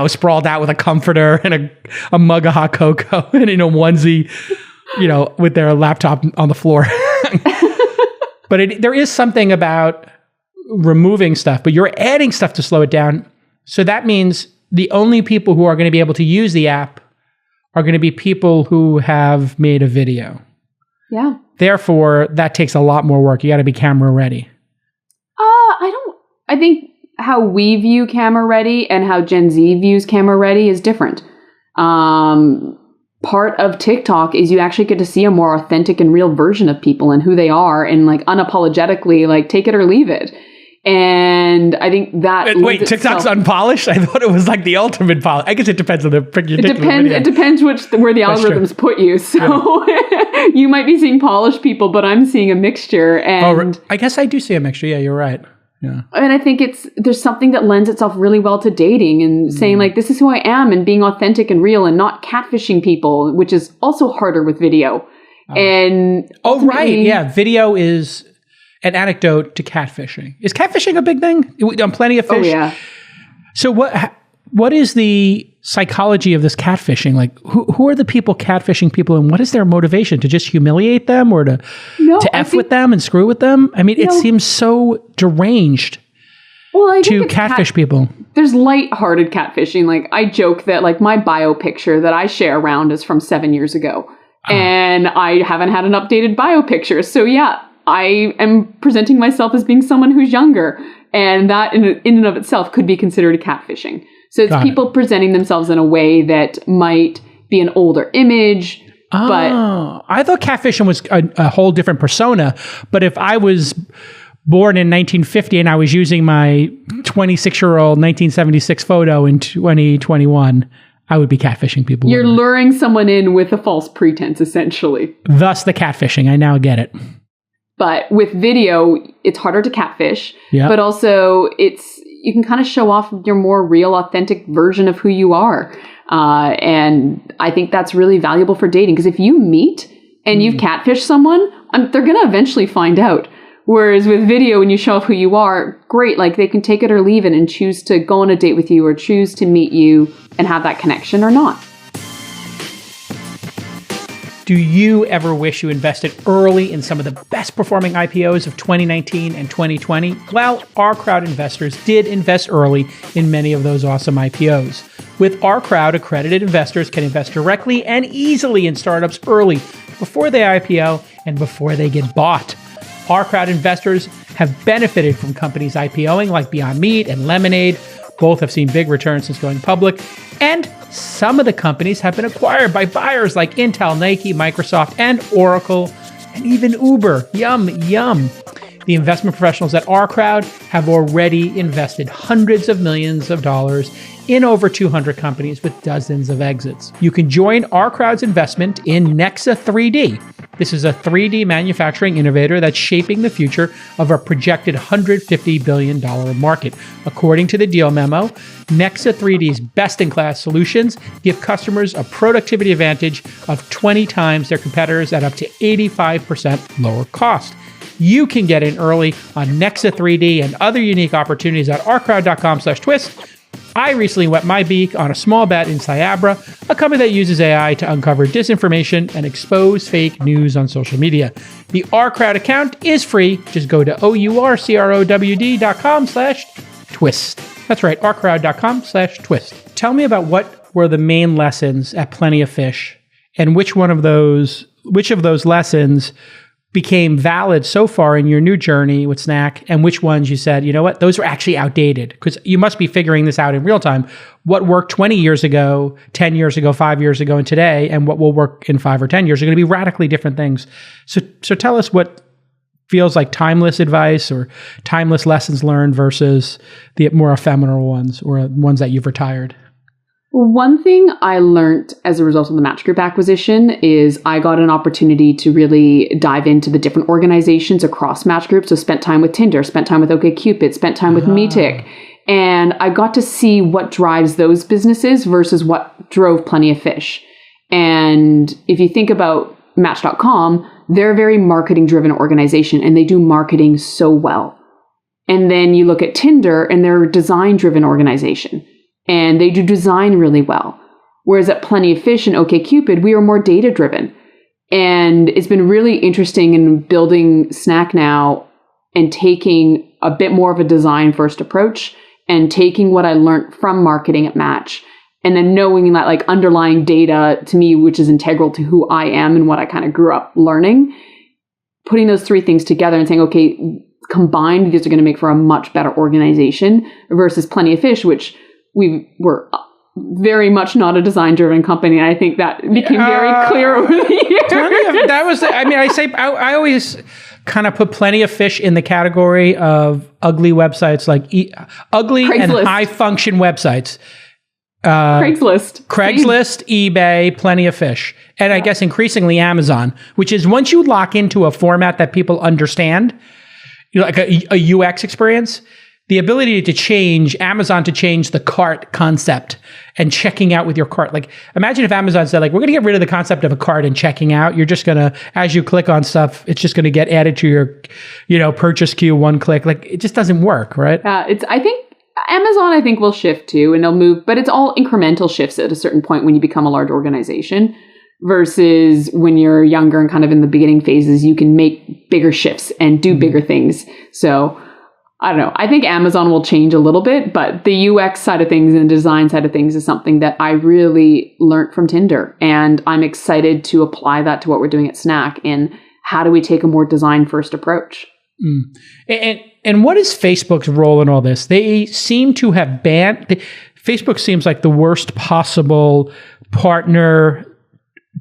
sprawled out with a comforter and a mug of hot cocoa and in a onesie, with their laptop on the floor. But there is something about removing stuff, but you're adding stuff to slow it down. So that means the only people who are going to be able to use the app are going to be people who have made a video. Yeah. Therefore, that takes a lot more work. You got to be camera ready. I think how we view camera ready and how Gen Z views camera ready is different. Part of TikTok is you actually get to see a more authentic and real version of people and who they are and like unapologetically like take it or leave it. And I think that wait, TikTok's unpolished? I thought it was like the ultimate polish. I guess it depends on the particular video. It depends where the algorithms put you. So you might be seeing polished people, but I'm seeing a mixture. And I guess I do see a mixture. Yeah, you're right. Yeah. And I think there's something that lends itself really well to dating and saying like, this is who I am and being authentic and real and not catfishing people, which is also harder with video. And right. Yeah. Video is an anecdote to catfishing. Is catfishing a big thing on Plenty of Fish? Oh, yeah. So what is the psychology of this catfishing? Like who are the people catfishing people and what is their motivation? To just humiliate them or to F with them and screw with them? I mean, it seems so deranged to catfish people. There's lighthearted catfishing. Like I joke that like my bio picture that I share around is from 7 years ago and I haven't had an updated bio picture. So yeah, I am presenting myself as being someone who's younger. And that in and of itself could be considered catfishing. So it's people presenting themselves in a way that might be an older image. But I thought catfishing was a whole different persona. But if I was born in 1950 and I was using my 26-year-old 1976 photo in 2021, I would be catfishing people. You're luring someone in with a false pretense, essentially. Thus the catfishing. I now get it. But with video, it's harder to catfish, but also you can kind of show off your more real, authentic version of who you are. And I think that's really valuable for dating because if you meet and you've catfished someone, they're going to eventually find out. Whereas with video, when you show off who you are, great, like they can take it or leave it and choose to go on a date with you or choose to meet you and have that connection or not. Do you ever wish you invested early in some of the best performing IPOs of 2019 and 2020? Well, OurCrowd investors did invest early in many of those awesome IPOs. With OurCrowd, accredited investors can invest directly and easily in startups early, before they IPO and before they get bought. OurCrowd investors have benefited from companies IPOing like Beyond Meat and Lemonade. Both have seen big returns since going public. And some of the companies have been acquired by buyers like Intel, Nike, Microsoft, and Oracle, and even Uber. Yum, yum. The investment professionals at OurCrowd have already invested hundreds of millions of dollars in over 200 companies with dozens of exits. You can join OurCrowd's investment in Nexa 3D. This is a 3D manufacturing innovator that's shaping the future of a projected $150 billion market. According to the deal memo, Nexa 3D's best-in-class solutions give customers a productivity advantage of 20 times their competitors at up to 85% lower cost. You can get in early on Nexa 3D and other unique opportunities at ourcrowd.com/twist. I recently wet my beak on a small bet in Cyabra, a company that uses AI to uncover disinformation and expose fake news on social media. The OurCrowd account is free. Just go to ourcrowd.com/twist. That's right, ourcrowd.com/twist. Tell me about what were the main lessons at Plenty of Fish and which of those lessons became valid so far in your new journey with Snack, and which ones you said, you know what, those are actually outdated? Because you must be figuring this out in real time. What worked 20 years ago, 10 years ago, 5 years ago, and today, and what will work in 5 or 10 years are going to be radically different things. So tell us what feels like timeless advice or timeless lessons learned versus the more ephemeral ones or ones that you've retired. One thing I learned as a result of the Match Group acquisition is I got an opportunity to really dive into the different organizations across Match Group. So spent time with Tinder, spent time with OkCupid, spent time with Meetic. And I got to see what drives those businesses versus what drove Plenty of Fish. And if you think about Match.com, they're a very marketing-driven organization, and they do marketing so well. And then you look at Tinder, and they're a design-driven organization. And they do design really well. Whereas at Plenty of Fish and OkCupid, we are more data-driven. And it's been really interesting in building Snack now and taking a bit more of a design-first approach and taking what I learned from marketing at Match and then knowing that like underlying data to me, which is integral to who I am and what I kind of grew up learning, putting those three things together and saying, okay, combined, these are going to make for a much better organization versus Plenty of Fish, which we were very much not a design-driven company. And I think that became very clear over the years. That was, I always kind of put Plenty of Fish in the category of ugly websites, like ugly Craigslist. And high-function websites. Craigslist, eBay, Plenty of Fish. And I guess increasingly Amazon, which is once you lock into a format that people understand, you know, like a UX experience, the ability to change the cart concept and checking out with your cart. Like, imagine if Amazon said, like, we're going to get rid of the concept of a cart and checking out. You're just going to, as you click on stuff, it's just going to get added to your, purchase queue, one click. Like, it just doesn't work, right? I think Amazon, will shift too, and they'll move, but it's all incremental shifts at a certain point when you become a large organization versus when you're younger and kind of in the beginning phases, you can make bigger shifts and do bigger things. So, I don't know. I think Amazon will change a little bit, but the UX side of things and the design side of things is something that I really learned from Tinder. And I'm excited to apply that to what we're doing at Snack and how do we take a more design-first approach. And what is Facebook's role in all this? They seem to have banned... Facebook seems like the worst possible partner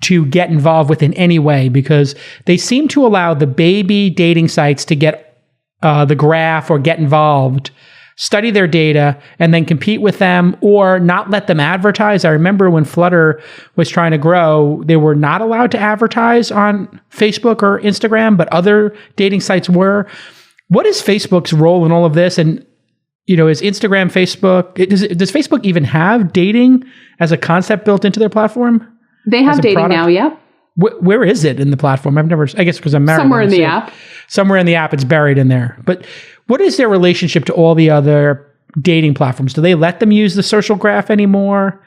to get involved with in any way because they seem to allow the baby dating sites to get the graph or get involved, study their data, and then compete with them or not let them advertise. I remember when Flutter was trying to grow, they were not allowed to advertise on Facebook or Instagram, but other dating sites were. What is Facebook's role in all of this? And, is Instagram, Facebook, does Facebook even have dating as a concept built into their platform? They have dating product? now, yeah. Where is it in the platform? I guess because I'm married. Somewhere in the app. Somewhere in the app, it's buried in there. But what is their relationship to all the other dating platforms? Do they let them use the social graph anymore?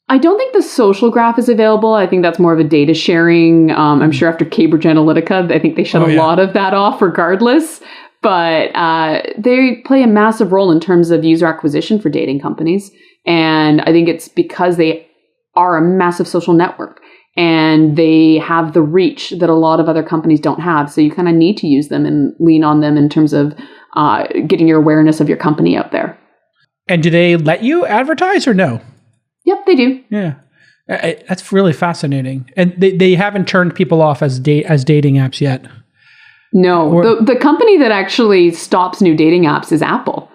I don't think the social graph is available. I think that's more of a data sharing. I'm sure after Cambridge Analytica, I think they shut a lot of that off regardless. But they play a massive role in terms of user acquisition for dating companies. And I think it's because they are a massive social network. And they have the reach that a lot of other companies don't have. So you kind of need to use them and lean on them in terms of getting your awareness of your company out there. And do they let you advertise or no? Yep, they do. Yeah. That's really fascinating. And they haven't turned people off as dating apps yet. No. The company that actually stops new dating apps is Apple.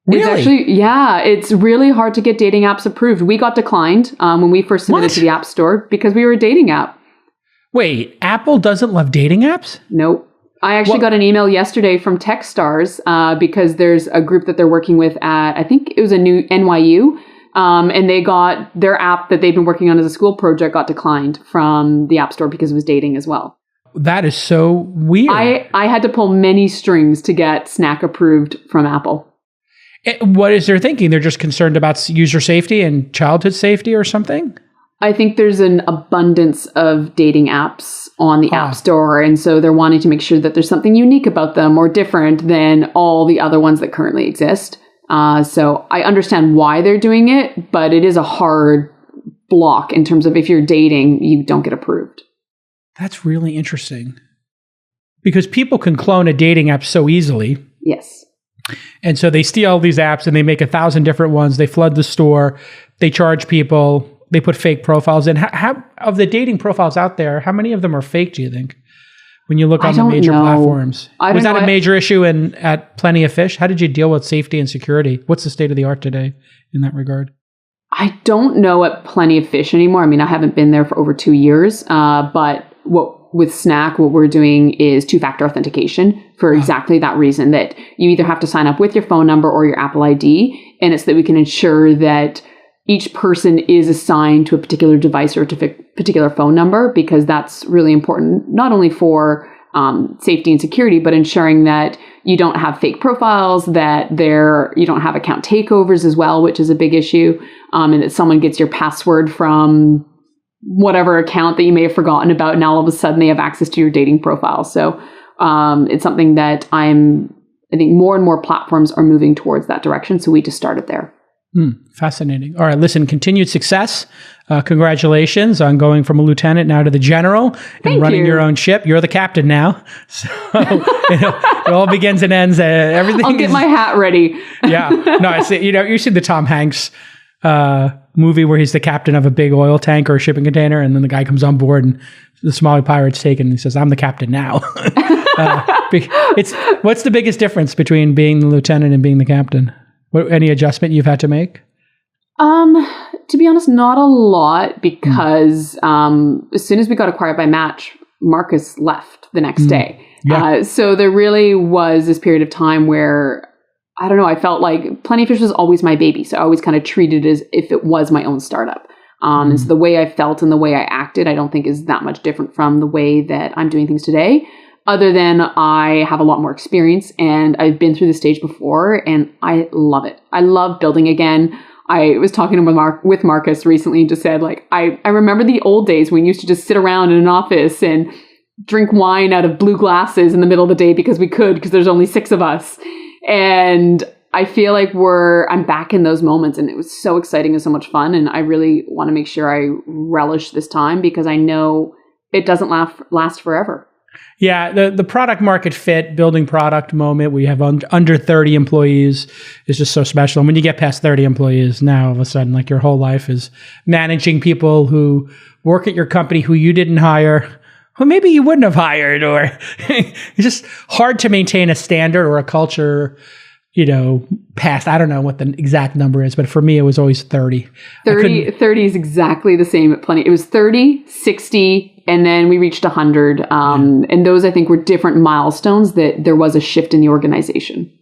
Really? It's really hard to get dating apps approved. We got declined when we first submitted to the App Store because we were a dating app. Wait, Apple doesn't love dating apps? Nope. I actually got an email yesterday from Techstars because there's a group that they're working with at, I think it was a new NYU, and they got their app that they've been working on as a school project got declined from the App Store because it was dating as well. That is so weird. I had to pull many strings to get Snack approved from Apple. What is their thinking? They're just concerned about user safety and childhood safety or something? I think there's an abundance of dating apps on the App Store. And so they're wanting to make sure that there's something unique about them or different than all the other ones that currently exist. So I understand why they're doing it, but it is a hard block in terms of if you're dating, you don't get approved. That's really interesting. Because people can clone a dating app so easily. Yes. And so they steal these apps and they make 1,000 different ones. They flood the store. They charge people. They put fake profiles in. How of the dating profiles out there, how many of them are fake, do you think? When you look on the major platforms. Was that a major issue at Plenty of Fish? How did you deal with safety and security? What's the state of the art today in that regard? I don't know at Plenty of Fish anymore. I mean, I haven't been there for over 2 years. But with Snack, what we're doing is two-factor authentication for exactly that reason, that you either have to sign up with your phone number or your Apple ID. And it's that we can ensure that each person is assigned to a particular device or to a particular phone number, because that's really important, not only for safety and security, but ensuring that you don't have fake profiles, that you don't have account takeovers as well, which is a big issue, and that someone gets your password from whatever account that you may have forgotten about, and all of a sudden they have access to your dating profile. So it's something that I think more and more platforms are moving towards that direction. So we just started there. Fascinating. All right, listen, continued success. Congratulations on going from a lieutenant now to the general and running your own ship. You're the captain now. So it all begins and ends. Everything. I'll get my hat ready. Yeah. No, I see. You see the Tom Hanks movie where he's the captain of a big oil tank or a shipping container, and then the guy comes on board and the Somali pirate's taken and he says, "I'm the captain now." What's the biggest difference between being the lieutenant and being the captain? Any adjustment you've had to make? To be honest, not a lot, because as soon as we got acquired by Match, Marcus left the next day. Yeah. So there really was this period of time where, I don't know, I felt like Plenty of Fish was always my baby. So I always kind of treated it as if it was my own startup. And so the way I felt and the way I acted, I don't think is that much different from the way that I'm doing things today. Other than I have a lot more experience and I've been through the stage before and I love it. I love building again. I was talking with Marcus recently and just said, like, I remember the old days when we used to just sit around in an office and drink wine out of blue glasses in the middle of the day because there's only 6 of us. And I feel like I'm back in those moments, and it was so exciting and so much fun. And I really want to make sure I relish this time because I know it doesn't last forever. Yeah, the product market fit, building product moment, we have under 30 employees is just so special. And when you get past 30 employees, now all of a sudden, like, your whole life is managing people who work at your company who you didn't hire, who maybe you wouldn't have hired, or it's just hard to maintain a standard or a culture, past, I don't know what the exact number is, but for me, it was always 30. 30 is exactly the same at Plenty. It was 30, 60, and then we reached 100. And those, I think, were different milestones that there was a shift in the organization.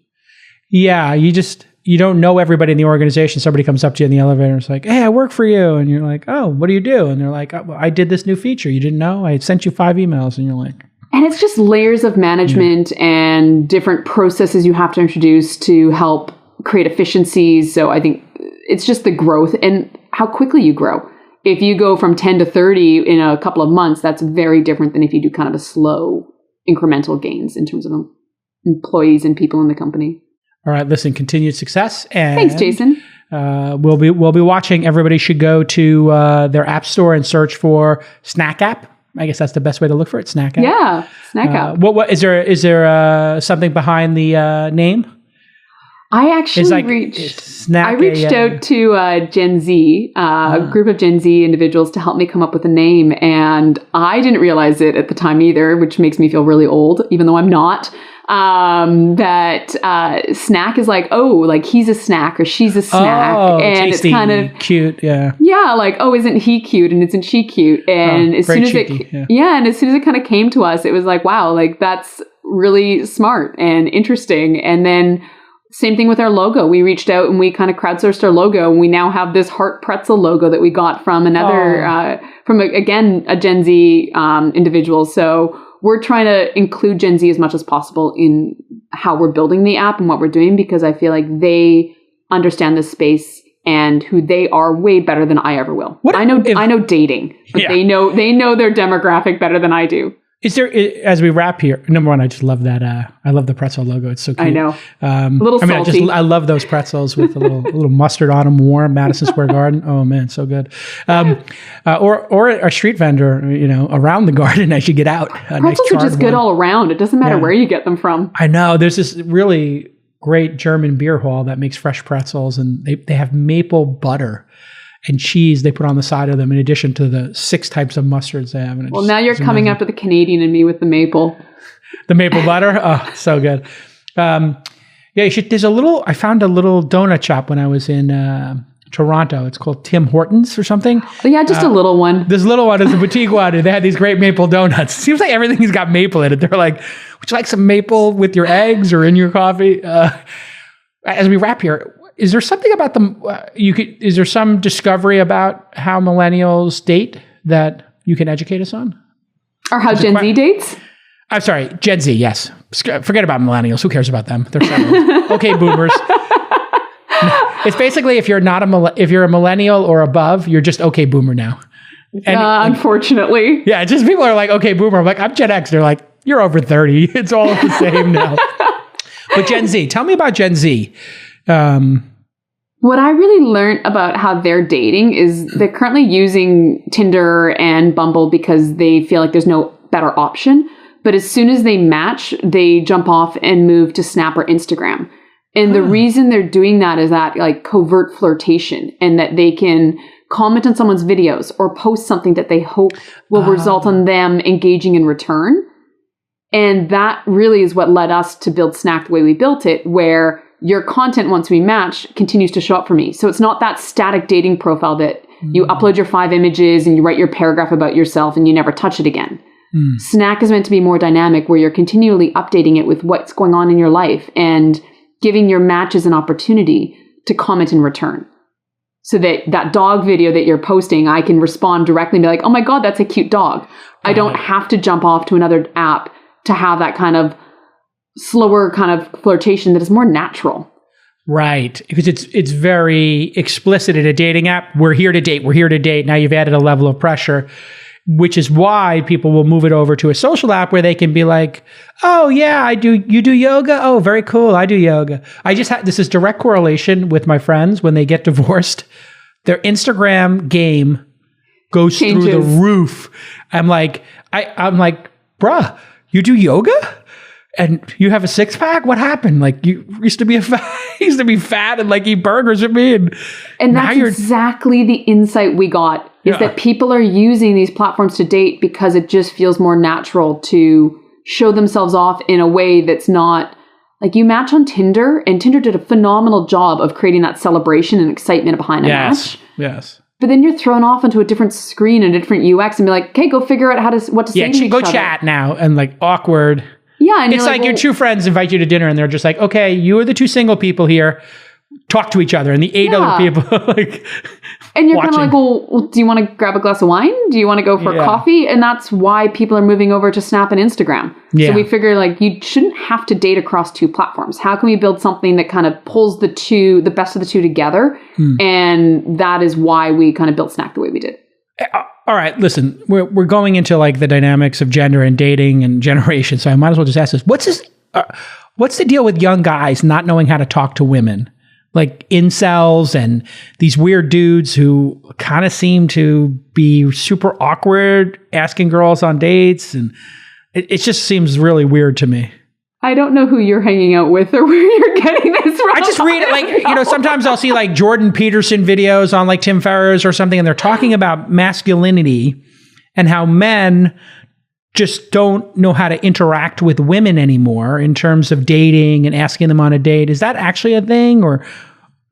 Yeah, you don't know everybody in the organization. Somebody comes up to you in the elevator and it's like, "Hey, I work for you." And you're like, "Oh, what do you do?" And they're like, "Oh, I did this new feature. You didn't know? I sent you 5 emails." And you're like... And it's just layers of management and different processes you have to introduce to help create efficiencies. So I think it's just the growth and how quickly you grow. If you go from 10 to 30 in a couple of months, that's very different than if you do kind of a slow incremental gains in terms of employees and people in the company. All right, listen, continued success. And thanks, Jason. We'll be watching. Everybody should go to their app store and search for Snack App. I guess that's the best way to look for it. Snack App. Yeah, Snack App. What is there something behind the name? I actually reached out to GenZ, a group of Gen Z individuals, to help me come up with a name. And I didn't realize it at the time either, which makes me feel really old, even though I'm not. That snack is like, oh, like he's a snack or she's a snack. And tasty, it's kind of cute. Yeah. Yeah. Like, oh, isn't he cute? And isn't she cute? And as soon as and as soon as it kind of came to us, it was like, wow, like that's really smart and interesting. And then same thing with our logo. We reached out and we kind of crowdsourced our logo, and we now have this heart pretzel logo that we got from another, a Gen Z individual. So we're trying to include Gen Z as much as possible in how we're building the app and what we're doing, because I feel like they understand this space and who they are way better than I ever will. I know dating, but they know their demographic better than I do. Is there, as we wrap here, number one, I just love that. I love the pretzel logo. It's so cute. I know. A little salty. I love those pretzels with a little mustard on them, warm, Madison Square Garden. Oh man, so good. Or a street vendor, around the garden as you get out. Pretzels are just good all around. It doesn't matter where you get them from. I know. There's this really great German beer hall that makes fresh pretzels, and they have maple butter and cheese they put on the side of them in addition to the 6 types of mustards they have. Well, now you're coming after the Canadian and me with the maple. The maple butter? Oh, so good. You should, I found a little donut shop when I was in Toronto. It's called Tim Hortons or something. Oh, yeah, just a little one. This little one is a boutique one, and they had these great maple donuts. Seems like everything's got maple in it. They're like, would you like some maple with your eggs or in your coffee? As we wrap here, is there something about them? Is there some discovery about how millennials date that you can educate us on? Or how Gen Z dates? I'm sorry, Gen Z. Yes, forget about millennials. Who cares about them? They're so okay, boomers. It's basically if you're a millennial or above, you're just okay boomer now. And unfortunately, yeah, just people are like okay boomer. I'm like I'm Gen X. They're like you're over 30. It's all the same now. But Gen Z, tell me about Gen Z. What I really learned about how they're dating is they're currently using Tinder and Bumble because they feel like there's no better option. But as soon as they match, they jump off and move to Snap or Instagram. And the reason they're doing that is that like covert flirtation, and that they can comment on someone's videos or post something that they hope will result in them engaging in return. And that really is what led us to build Snack the way we built it, where your content, once we match, continues to show up for me. So it's not that static dating profile that you upload your 5 images and you write your paragraph about yourself and you never touch it again. Snack is meant to be more dynamic, where you're continually updating it with what's going on in your life and giving your matches an opportunity to comment in return. So that dog video that you're posting, I can respond directly and be like, oh my God, that's a cute dog. I don't have to jump off to another app to have that kind of slower kind of flirtation that is more natural. Right. Because it's very explicit in a dating app. We're here to date. We're here to date. Now you've added a level of pressure, which is why people will move it over to a social app where they can be like, oh yeah, you do yoga? Oh, very cool. I do yoga. This is direct correlation with my friends when they get divorced. Their Instagram game goes through the roof. I'm like, bruh, you do yoga? And you have a 6-pack? What happened? Like you used to be fat and like eat burgers with me, and that's exactly the insight we got. Is that people are using these platforms to date because it just feels more natural to show themselves off in a way that's not like you match on Tinder, and Tinder did a phenomenal job of creating that celebration and excitement behind a match. Yes. But then you're thrown off into a different screen and a different UX and be like, okay, go figure out what to say to each other. Go chat now, and like awkward. Yeah, and it's like your 2 friends invite you to dinner, and they're just like, okay, you are the 2 single people here. Talk to each other, and the 8 other people like. And you're kind of like, well, do you want to grab a glass of wine? Do you want to go for coffee? And that's why people are moving over to Snap and Instagram. Yeah. So we figure like you shouldn't have to date across 2 platforms. How can we build something that kind of pulls the best of the 2 together? And that is why we kind of built Snack the way we did. All right, listen, we're going into like the dynamics of gender and dating and generation. So I might as well just ask this. What's the deal with young guys not knowing how to talk to women? Like incels and these weird dudes who kind of seem to be super awkward asking girls on dates. And it just seems really weird to me. I don't know who you're hanging out with or where you're getting this from. I just read it like, sometimes I'll see like Jordan Peterson videos on like Tim Ferriss or something, and they're talking about masculinity and how men just don't know how to interact with women anymore in terms of dating and asking them on a date. Is that actually a thing? Or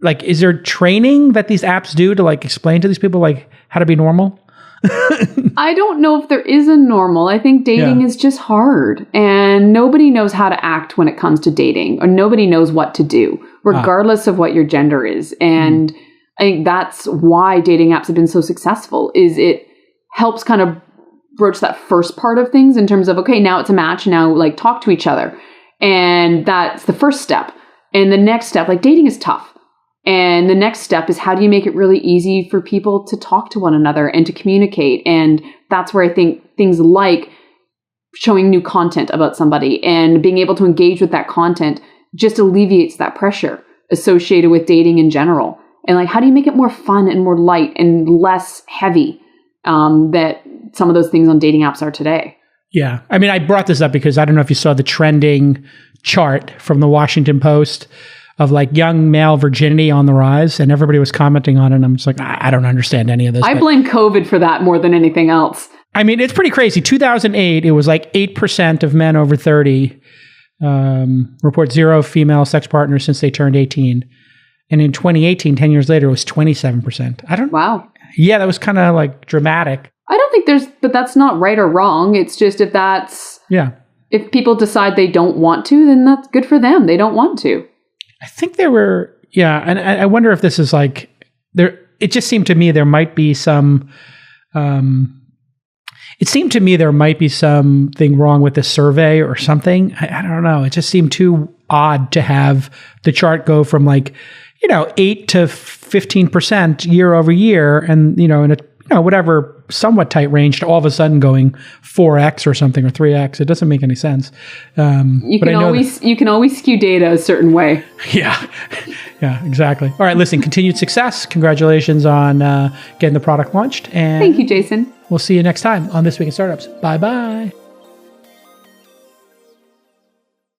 like, is there training that these apps do to like explain to these people like how to be normal? I don't know if there is a normal. I think dating is just hard, and nobody knows how to act when it comes to dating, or nobody knows what to do, regardless of what your gender is. And I think that's why dating apps have been so successful, is it helps kind of broach that first part of things in terms of, okay, now it's a match, now like talk to each other. And that's the first step. And the next step, like dating is tough. And the next step is how do you make it really easy for people to talk to one another and to communicate? And that's where I think things like showing new content about somebody and being able to engage with that content just alleviates that pressure associated with dating in general. And like, how do you make it more fun and more light and less heavy that some of those things on dating apps are today? Yeah. I mean, I brought this up because I don't know if you saw the trending chart from the Washington Post of like young male virginity on the rise, and everybody was commenting on it. And I'm just like, I don't understand any of this. I blame COVID for that more than anything else. I mean, it's pretty crazy. 2008, it was like 8% of men over 30 report zero female sex partners since they turned 18. And in 2018, 10 years later, it was 27%. Wow. Yeah, that was kind of like dramatic. I don't think but that's not right or wrong. It's just if people decide they don't want to, then that's good for them. They don't want to. I think there were, and I wonder if this is like, it just seemed to me there might be some, it seemed to me there might be something wrong with the survey or something. I don't know. It just seemed too odd to have the chart go from like, 8 to 15% year over year, and in a whatever somewhat tight range, to all of a sudden going 4x or something or 3x. It doesn't make any sense. You can always skew data a certain way. Yeah, exactly. All right, listen, continued success. Congratulations on getting the product launched. And thank you, Jason. We'll see you next time on This Week in Startups. Bye-bye.